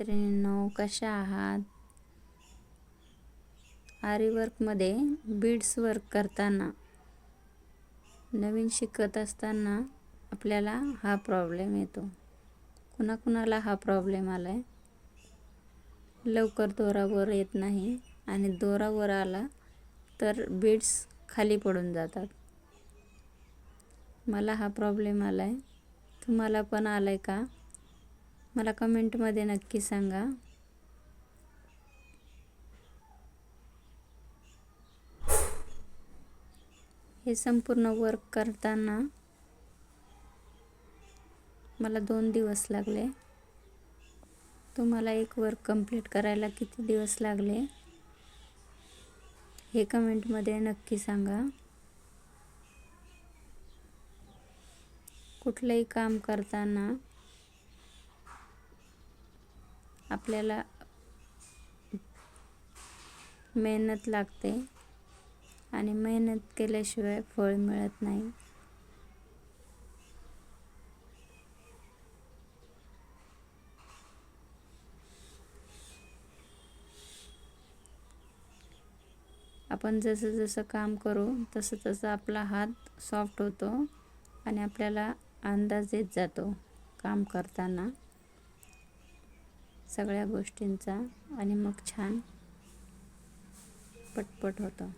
मैत्रिणींनो, कशा आहात? आरी वर्कमध्ये बीड्स वर्क करताना, नवीन शिकत असताना आपल्याला हा प्रॉब्लेम येतो. कुणाकुणाला हा प्रॉब्लेम आलाय. लवकर दोरा वर येत नाही आणि दोरा वर आला तर बीड्स खाली पडून जातात. मला हा प्रॉब्लेम आलाय. तुम्हाला पण आलाय का? मला कमेंटमध्ये नक्की सांगा. हे संपूर्ण वर्क करताना मला 2 दिवस लागले. तुम्हाला एक वर्क कंप्लीट करायला किती दिवस लागले हे कमेंटमध्ये नक्की सांगा. कुठलेही काम करताना आपल्याला मेहनत लागते आणि मेहनत केल्याशिवाय फळ मिळत नाही. आपण जसं जसं काम करू तसं तसं आपला हात सॉफ्ट होतो आणि आपल्याला अंदाज येत जातो काम करताना सगळ्या गोष्टींचा आणि मग छान पटपट होतं.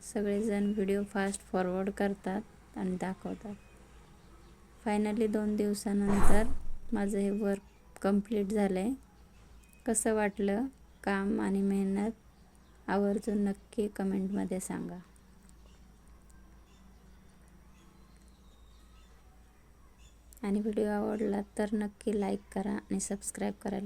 सगळेजण व्हिडिओ फास्ट फॉरवर्ड करतात आणि दाखवतात. फायनली 2 दिवसानंतर माझं हे वर्क कंप्लीट झालंय. कसं वाटलं काम आणि मेहनत आवर्जून नक्की कमेंटमध्ये सांगा. आणि व्हिडिओ आवडला तर नक्की लाईक करा आणि सबस्क्राईब करायला